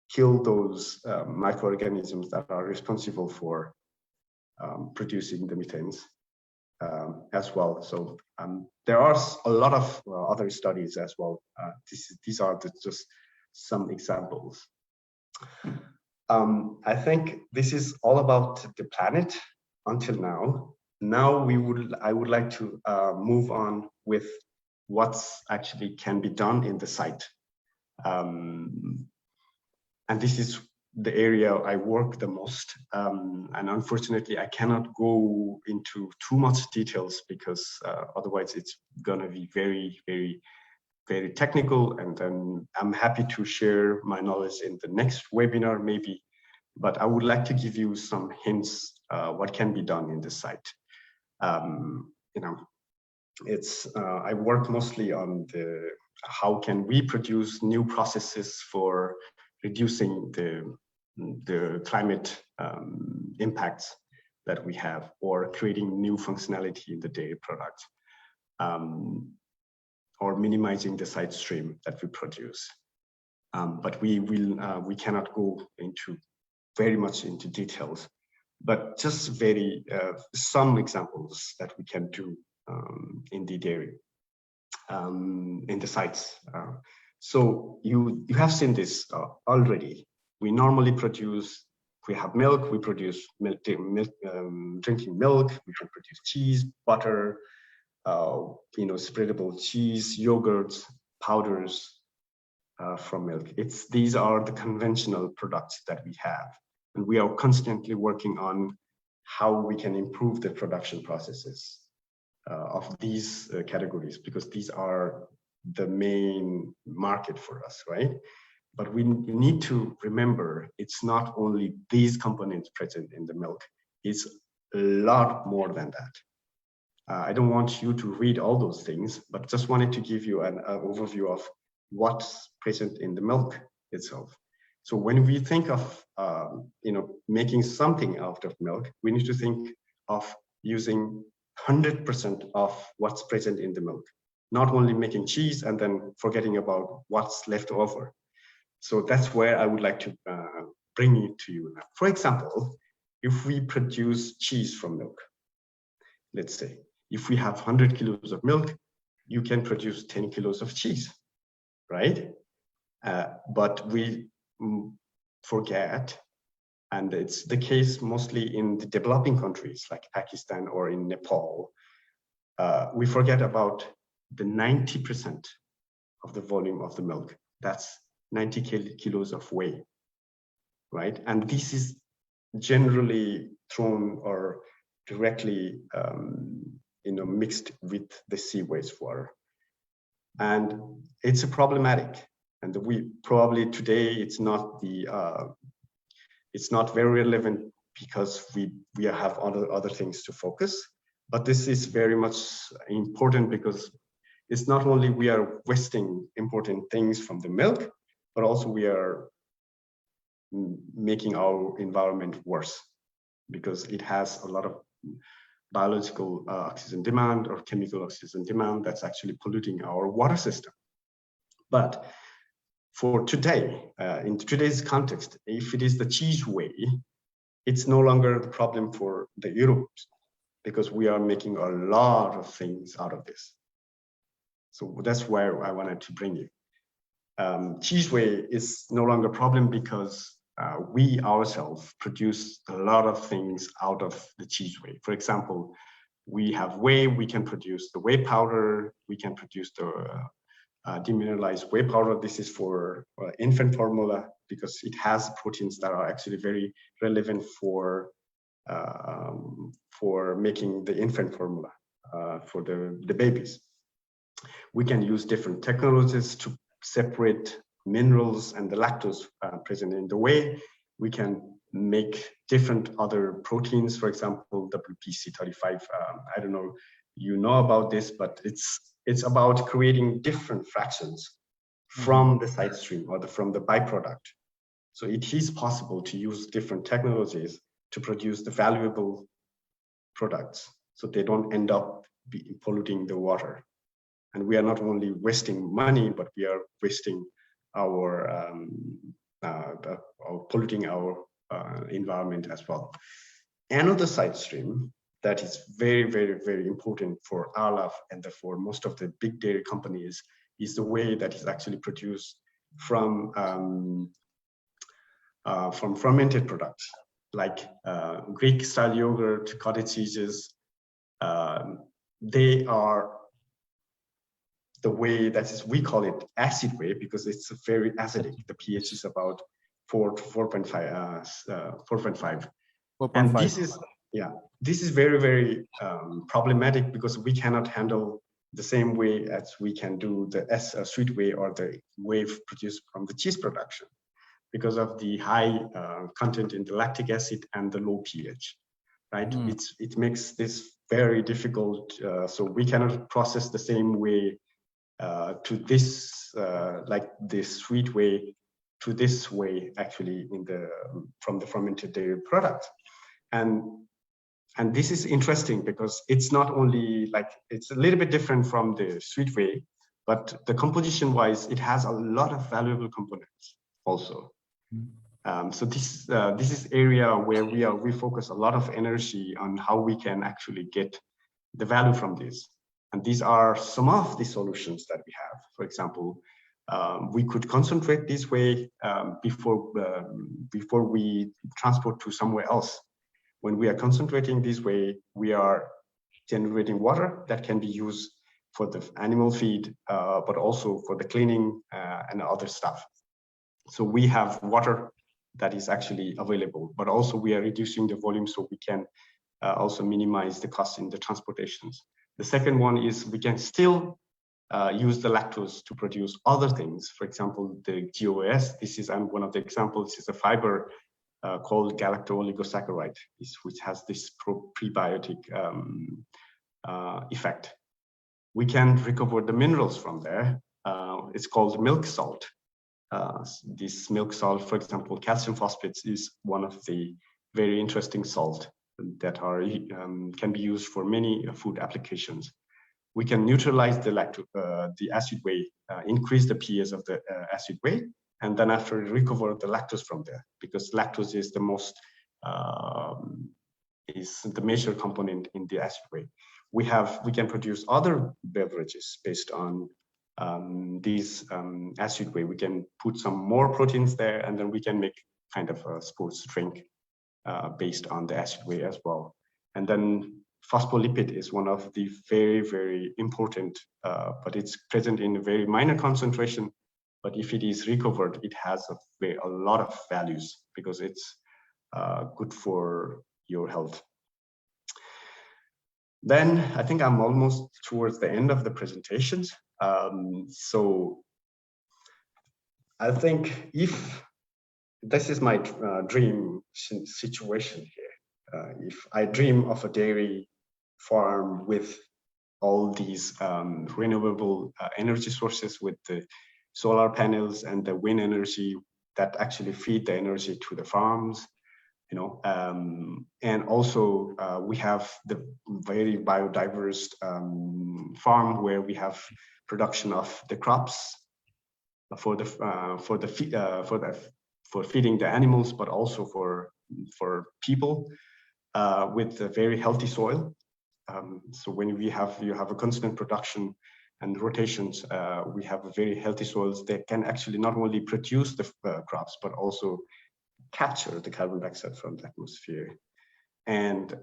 kill those microorganisms that are responsible for producing the methanes as well. So there are a lot of other studies as well. These are just some examples. I think this is all about the planet until now. Now I would like to move on with what's actually can be done in the site. And this is the area I work the most. And unfortunately, I cannot go into too much details because otherwise it's gonna be very, very, very technical. And then I'm happy to share my knowledge in the next webinar maybe, but I would like to give you some hints what can be done in the site. You know, it's I work mostly on the how can we produce new processes for reducing the climate impacts that we have, or creating new functionality in the dairy product, or minimizing the side stream that we produce. But we cannot go into very much into details, but just very some examples that we can do in the dairy, in the sites. So you have seen this already. We normally produce, we have milk, we produce drinking milk, we can produce cheese, butter, you know, spreadable cheese, yogurts, powders from milk. These are the conventional products that we have. And we are constantly working on how we can improve the production processes of these categories, because these are the main market for us, right? But we need to remember it's not only these components present in the milk, it's a lot more than that. I don't want you to read all those things, but just wanted to give you an overview of what's present in the milk itself. So when we think of you know, making something out of milk, we need to think of using 100% of what's present in the milk, not only making cheese and then forgetting about what's left over. So that's where I would like to bring it to you now. For example, if we produce cheese from milk, let's say, if we have 100 kilos of milk, you can produce 10 kilos of cheese, right? But we forget, and it's the case mostly in the developing countries like Pakistan or in Nepal, we forget about the 90% of the volume of the milk. That's 90 kilos of whey, right? And this is generally thrown or directly you know, mixed with the sea wastewater. And it's a problematic. And we probably today it's not very relevant because we have other things to focus. But this is very much important because it's not only we are wasting important things from the milk, but also we are making our environment worse because it has a lot of biological oxygen demand or chemical oxygen demand that's actually polluting our water system. But for today, in today's context, if it is the cheese whey, it's no longer the problem for the Europeans because we are making a lot of things out of this. So that's where I wanted to bring you. Cheese whey is no longer a problem because we ourselves produce a lot of things out of the cheese whey. For example, we have whey, we can produce the whey powder, we can produce the demineralized whey powder. This is for infant formula because it has proteins that are actually very relevant for making the infant formula for the babies. We can use different technologies to separate minerals and the lactose present in the whey. We can make different other proteins, for example, WPC35. I don't know you know about this, but it's about creating different fractions from the side stream or from the byproduct. So it is possible to use different technologies to produce the valuable products. so they don't end up polluting the water. And we are not only wasting money, but we are wasting our polluting our environment as well. Another side stream that is very, very, very important for Arla and for most of the big dairy companies is the way that is actually produced from fermented products like Greek style yogurt, cottage cheeses. They are the way that is, we call it acid way because it's very acidic. The pH is about 4 to 4.5. And this is, this is very, very problematic because we cannot handle the same way as we can do the sweet whey or the whey produced from the cheese production because of the high content in the lactic acid and the low pH, right? It makes this very difficult. So we cannot process the same way to this, like this sweet whey to this way actually from the fermented dairy product. And this is interesting because it's not only like, it's a little bit different from the sweet whey, but the composition wise, it has a lot of valuable components also. So this is area where we focus a lot of energy on how we can actually get the value from this. And these are some of the solutions that we have. For example, we could concentrate this way before we transport to somewhere else. When we are concentrating this way, we are generating water that can be used for the animal feed, but also for the cleaning and other stuff. So we have water that is actually available, but also we are reducing the volume so we can also minimize the cost in the transportations. The second one is we can still use the lactose to produce other things. For example, the GOS, this is one of the examples, is a fiber called galacto-oligosaccharide, which has this prebiotic effect. We can recover the minerals from there. It's called milk salt. This milk salt, for example, calcium phosphates is one of the very interesting salt that are can be used for many food applications. We can neutralize the acid whey, increase the pH of the acid whey, and then after recover the lactose from there, because lactose is the most is the major component in the acid whey. We can produce other beverages based on these acid whey. We can put some more proteins there, and then we can make kind of a sports drink based on the acid whey as well. And then phospholipid is one of the very, very important, but it's present in a very minor concentration. But if it is recovered, it has a lot of values because it's good for your health. Then I think I'm almost towards the end of the presentations. So I think if this is my dream situation here, if I dream of a dairy farm with all these renewable energy sources, with the solar panels and the wind energy that actually feed the energy to the farms, you know, and also we have the very biodiverse farm where we have production of the crops for feeding the animals, but also for people with a very healthy soil. So when you have a constant production and rotations, we have a very healthy soils that can actually not only produce the crops, but also capture the carbon dioxide from the atmosphere. And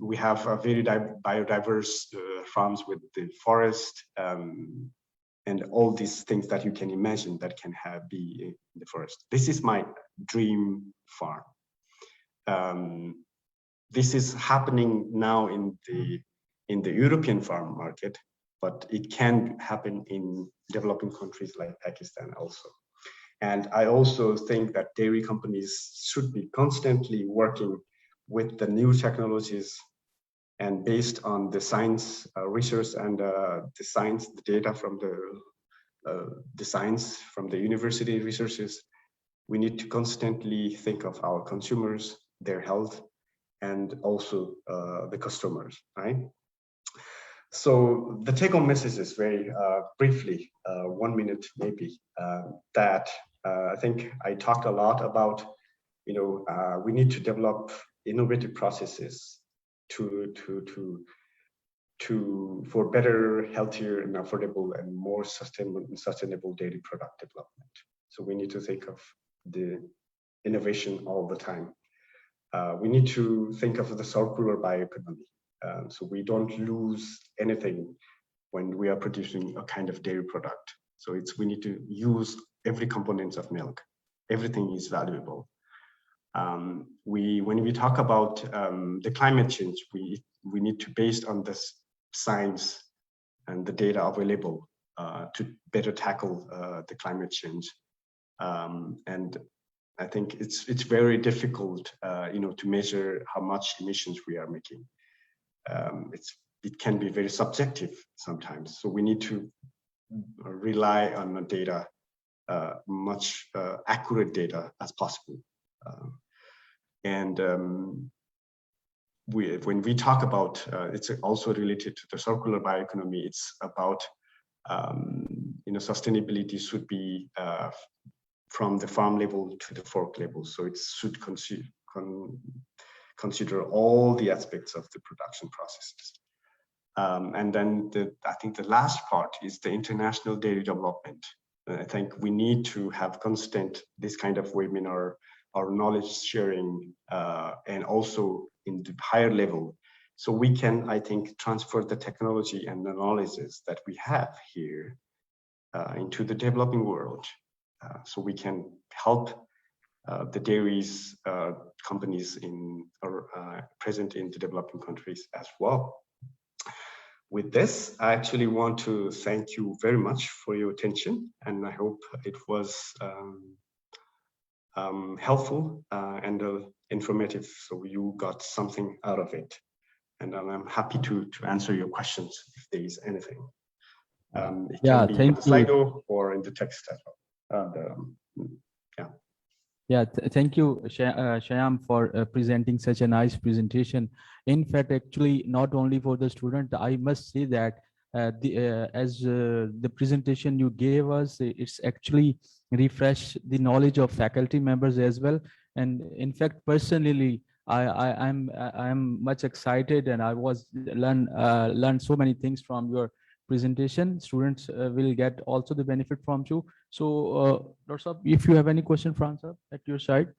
we have a very biodiverse farms with the forest and all these things that you can imagine that can be in the forest. This is my dream farm. This is happening now in the European farm market, but it can happen in developing countries like Pakistan also. And I also think that dairy companies should be constantly working with the new technologies, and based on the science research and the data from the science from the university researchers, we need to constantly think of our consumers, their health, and also the customers, right? So the take-home message is very briefly, 1 minute maybe, that I think I talked a lot about, we need to develop innovative processes for better, healthier, and affordable, and more sustainable dairy product development. So we need to think of the innovation all the time. We need to think of the circular bioeconomy. So we don't lose anything when we are producing a kind of dairy product. So we need to use every component of milk. Everything is valuable. When we talk about the climate change, we need to, based on this science and the data available, to better tackle the climate change. And I think it's very difficult, to measure how much emissions we are making. It can be very subjective sometimes. So we need to rely on the data, much accurate data as possible. When we talk about, it's also related to the circular bioeconomy. It's about, sustainability should be from the farm level to the fork level. So it should consider all the aspects of the production processes. And then I think the last part is the international dairy development. I think we need to have constant this kind of webinar or knowledge sharing, and also in the higher level. So we can, I think, transfer the technology and the knowledges that we have here into the developing world. So we can help the dairies companies present in the developing countries as well. With this, I actually want to thank you very much for your attention, and I hope it was helpful and informative, so you got something out of it. And I'm happy to answer your questions if there is anything. It can be in the Slido or in the text as well. Thank you, Shyam, for presenting such a nice presentation. In fact, actually, not only for the student, I must say that the presentation you gave us, it's actually refresh the knowledge of faculty members as well. And in fact, personally, I'm much excited, and I was learned so many things from your presentation. Students will get also the benefit from you. So, Dr. Saab, if you have any question, Franz, at your side.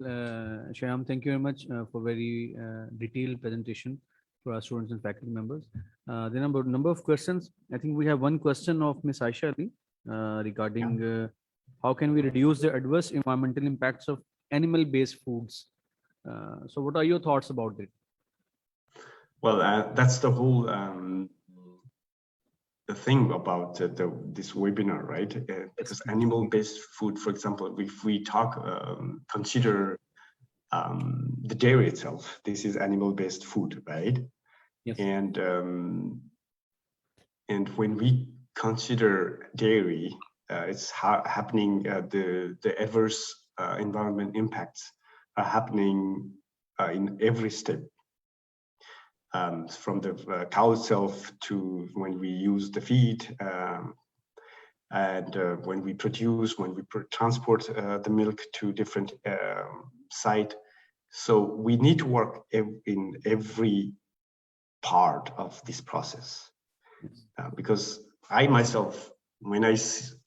Shyam, thank you very much for very detailed presentation for our students and faculty members. The number of questions. I think we have one question of Ms. Aisha Ali regarding how can we reduce the adverse environmental impacts of animal-based foods. So, what are your thoughts about it? Well, that's the whole the thing about this webinar, right? Because animal-based food, for example, if we consider the dairy itself, this is animal-based food, right? Yes. And when we consider dairy, it's happening. The adverse environment impacts are happening in every step. From the cow itself to when we use the feed, and when we produce, when we transport the milk to different site. So we need to work in every part of this process, because I myself, when I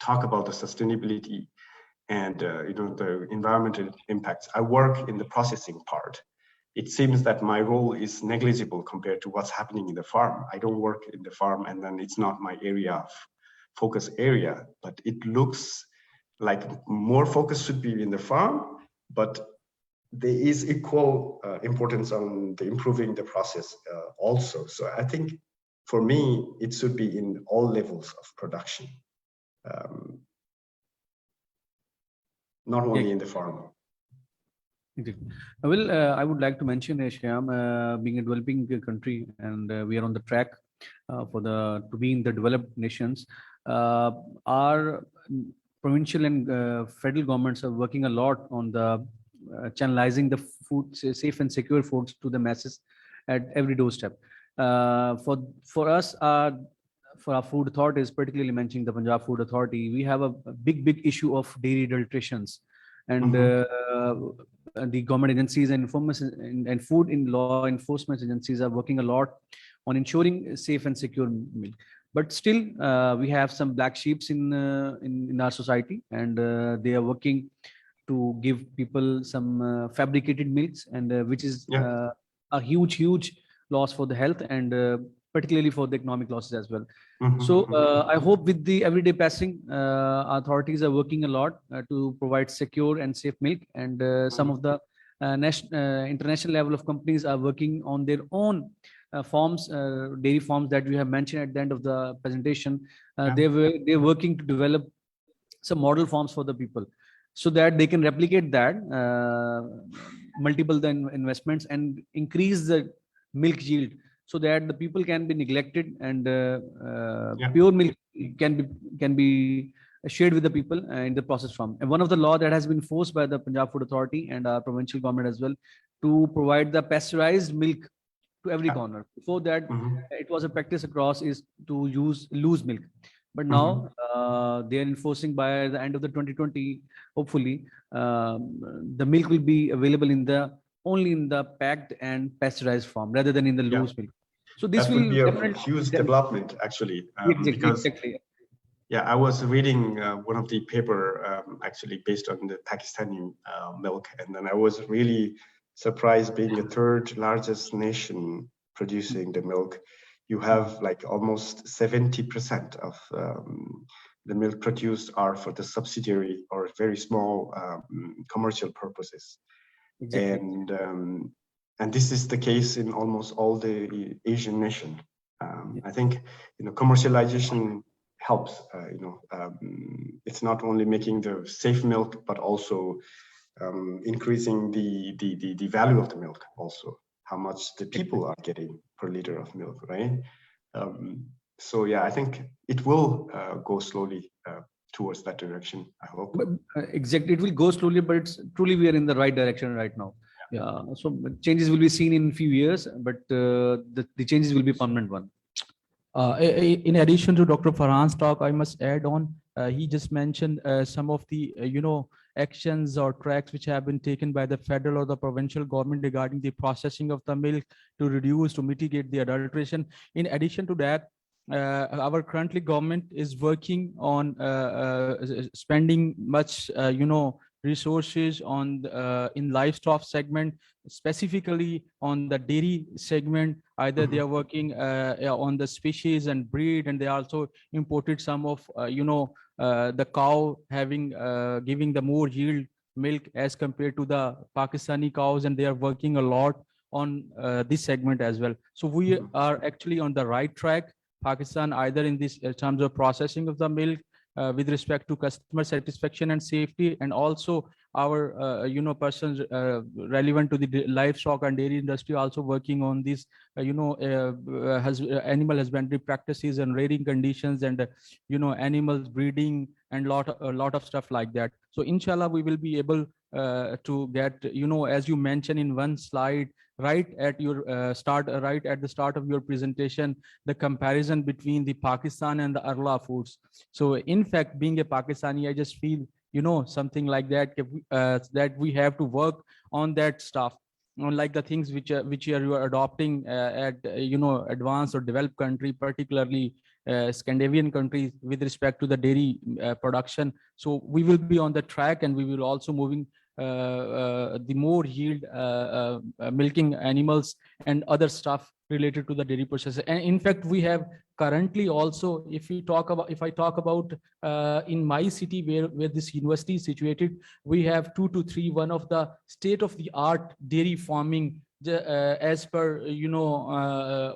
talk about the sustainability and the environmental impacts, I work in the processing part. It seems that my role is negligible compared to what's happening in the farm. I don't work in the farm, and then it's not my area of focus area, but it looks like more focus should be in the farm, but there is equal importance on the improving the process also. So I think for me, it should be in all levels of production, not only in the farm. Well, I would like to mention, Shyam, being a developing country, and we are on the track to be in the developed nations. Our provincial and federal governments are working a lot on the channelizing the food, safe and secure foods to the masses at every doorstep. For us, for our food authorities, particularly mentioning the Punjab Food Authority, we have a big issue of dairy adulterations, and the government agencies and information and food in law enforcement agencies are working a lot on ensuring safe and secure milk. But still, we have some black sheeps in our society, and they are working to give people some fabricated milks, and which is a huge loss for the health, and particularly for the economic losses as well. So I hope with the everyday passing, authorities are working a lot to provide secure and safe milk, and some of the international level of companies are working on their own forms, dairy farms that we have mentioned at the end of the presentation. They're working to develop some model farms for the people, so that they can replicate that multiple investments and increase the milk yield, so that the people can be neglected, and pure milk can be shared with the people in the process farm. And one of the law that has been forced by the Punjab Food Authority and our provincial government as well, to provide the pasteurized milk to every corner. Before that, it was a practice across is to use loose milk. But now they are enforcing by the end of the 2020, hopefully, the milk will be available only in the packed and pasteurized form rather than in the loose milk. So this will be a huge development, actually. Exactly. Yeah, I was reading one of the paper actually based on the Pakistani milk, and then I was really surprised, being the third largest nation producing the milk. You have like almost 70% of the milk produced are for the subsidiary or very small commercial purposes. Exactly. And this is the case in almost all the Asian nations. I think commercialization helps. It's not only making the safe milk, but also increasing the value of the milk, also how much the people are getting per liter of milk, right? So yeah, I think it will go slowly towards that direction, I hope. Exactly, it will go slowly, but it's truly we are in the right direction right now. So changes will be seen in a few years, but the changes will be permanent one. In addition to Dr. Farhan's talk, I must add on, he just mentioned some of the, actions or tracks which have been taken by the federal or the provincial government regarding the processing of the milk to mitigate the adulteration. In addition to that, our currently government is working on spending much, resources on in livestock segment, specifically on the dairy segment. Either they are working on the species and breed, and they also imported some of the cow having giving the more yield milk as compared to the Pakistani cows, and they are working a lot on this segment as well. So we are actually on the right track. Pakistan, either in this terms of processing of the milk, with respect to customer satisfaction and safety, and also our persons relevant to the livestock and dairy industry also working on this animal husbandry practices and rearing conditions, and animals breeding, and a lot of stuff like that. So inshallah we will be able to get, as you mentioned in one slide, right at your right at the start of your presentation, the comparison between the Pakistan and the Arla Foods. So in fact, being a Pakistani, I just feel something like that, that we have to work on that stuff, like the things which you are adopting at advanced or developed country, particularly Scandinavian countries, with respect to the dairy production. So we will be on the track, and we will also moving the more yield milking animals and other stuff related to the dairy process. And in fact, we have currently also, if I talk about in my city where this university is situated, we have 2 to 3 one of the state-of-the-art dairy farming as per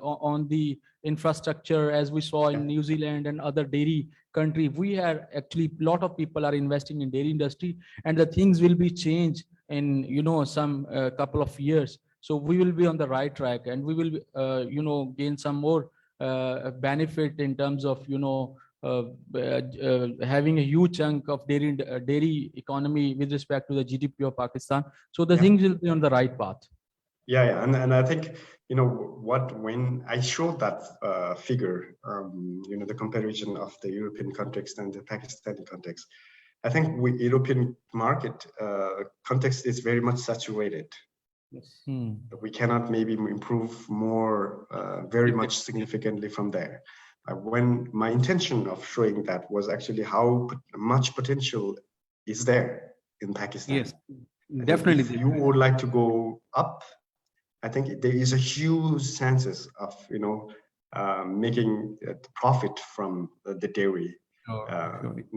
on the infrastructure, as we saw in New Zealand and other dairy country. We are actually, a lot of people are investing in dairy industry, and the things will be changed in some couple of years. So we will be on the right track, and we will gain some more benefit in terms of having a huge chunk of dairy economy with respect to the GDP of Pakistan. So the Yeah. things will be on the right path. Yeah, and I think when I showed that figure, the comparison of the European context and the Pakistani context, I think European market context is very much saturated. Yes. We cannot maybe improve more very much significantly from there. When my intention of showing that was actually how much potential is there in Pakistan. Yes, definitely. If you would like to go up, I think there is a huge chances of making profit from the dairy,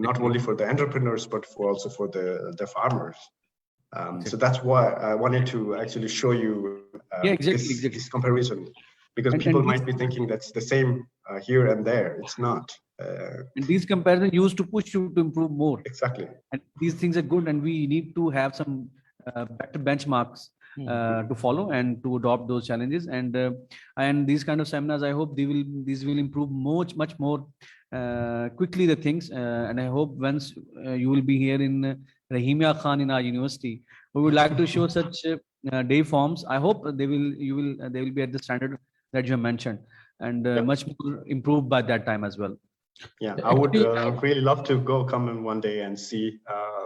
not only for the entrepreneurs but also for the farmers. So that's why I wanted to actually show you this comparison, because people might be thinking that's the same here and there. It's not. And these comparisons used to push you to improve more. Exactly. And these things are good, and we need to have some better benchmarks to follow and to adopt those challenges. And these kind of seminars, I hope these will improve much more quickly the things. And I hope once you will be here in Rahimia Khan in our university, we would like to show such day forms. I hope they will be at the standard that you have mentioned, and much more improved by that time as well. Yeah, I would really love to come in one day and see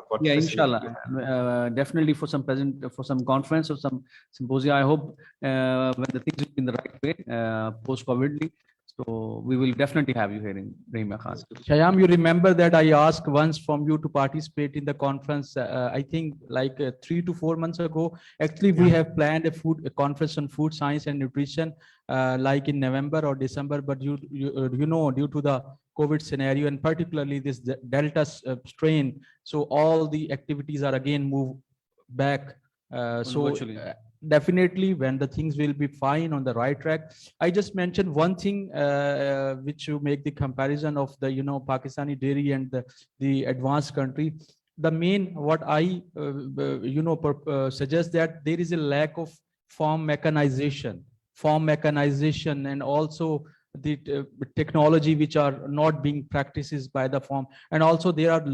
what. Yeah, inshallah, definitely for some conference or some symposium. I hope when the things will be in the right way, post-COVID. So we will definitely have you here in Rahimia Khan. Shyam, you remember that I asked once from you to participate in the conference, I think like 3 to 4 months ago. Actually, we have planned a conference on food science and nutrition like in November or December, but you know, due to the COVID scenario and particularly this Delta strain, so all the activities are again moved back. Definitely when the things will be fine on the right track. I just mentioned one thing which you make the comparison of the Pakistani dairy and the advanced country. The main what I suggest that there is a lack of farm mechanization and also the technology which are not being practices by the farm. And also there are,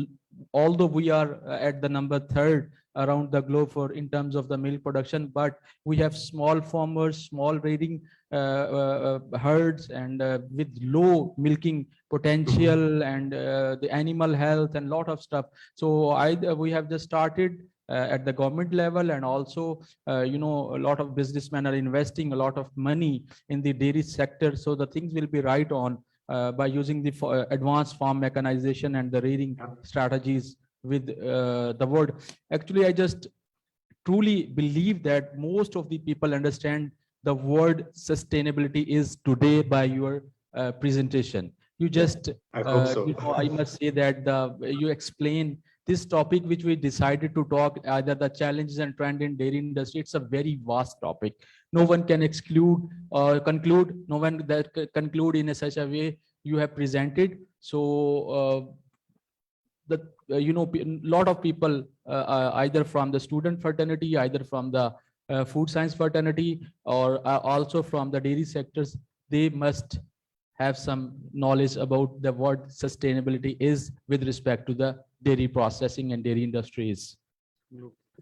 although we are at the number 3rd around the globe for in terms of the milk production, but we have small farmers, small rearing herds, and with low milking potential and the animal health and lot of stuff. So we have just started at the government level, and also a lot of businessmen are investing a lot of money in the dairy sector, so the things will be right on by using the advanced farm mechanization and the rearing strategies with the word. Actually, I just truly believe that most of the people understand the word sustainability is today by your presentation. You just I hope so. I must say that you explain this topic which we decided to talk, either the challenges and trend in dairy industry. It's a very vast topic. No one can exclude or conclude. No one that conclude in such a way you have presented. So a lot of people either from the student fraternity, either from the food science fraternity, or also from the dairy sectors, they must have some knowledge about the what sustainability is with respect to the dairy processing and dairy industries.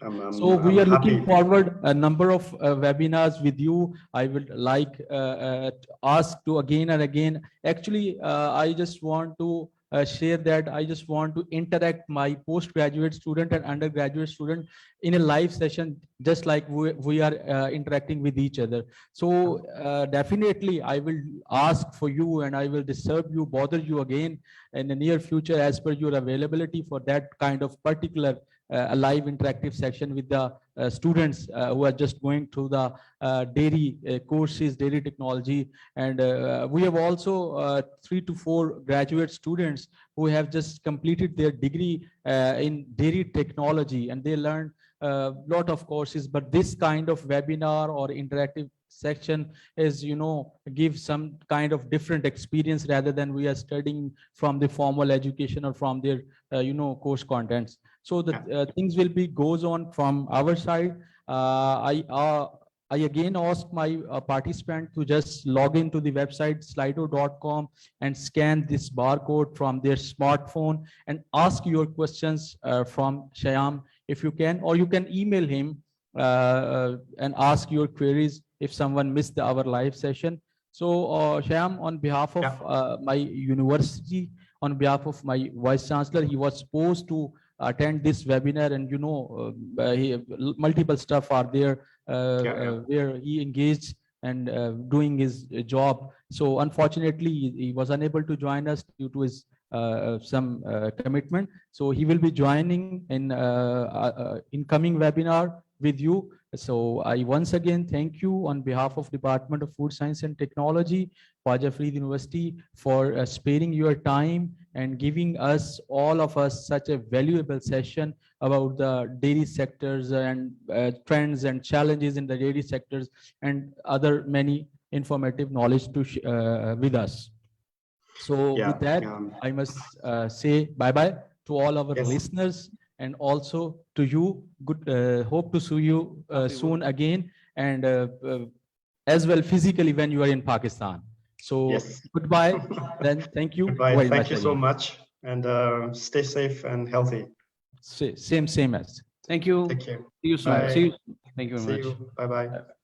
So we are looking forward a number of webinars with you. I would like ask to again and again. Actually, I just want to share that I just want to interact my postgraduate student and undergraduate student in a live session, just like we are interacting with each other. So definitely I will ask for you, and I will disturb you, bother you again in the near future as per your availability for that kind of particular a live interactive section with the students who are just going through the dairy courses, dairy technology. And we have also 3 to 4 graduate students who have just completed their degree in dairy technology, and they learned a lot of courses. But this kind of webinar or interactive section is, give some kind of different experience rather than we are studying from the formal education or from their, course contents. So the things will be goes on from our side. I I again ask my participant to just log into the website slido.com and scan this barcode from their smartphone and ask your questions from Shyam if you can, or you can email him and ask your queries if someone missed our live session. So Shyam, on behalf of my university, on behalf of my vice chancellor, he was supposed to attend this webinar, and multiple stuff are there where he engaged and doing his job. So unfortunately, he was unable to join us due to his some commitment. So he will be joining in incoming webinar with you. So I once again thank you on behalf of Department of Food Science and Technology, Khwaja Farid University, for sparing your time and giving us, all of us, such a valuable session about the dairy sectors and trends and challenges in the dairy sectors and other many informative knowledge to with us. So with that, I must say bye-bye to all our listeners, and also to you. Good. Hope to see you soon again, and as well physically when you are in Pakistan. So goodbye. Then thank you Goodbye. very Thank much you again. so much, and stay safe and healthy. Same as. Thank you. Take care. See you soon. Bye. See you. Thank you very See much. you. Bye-bye.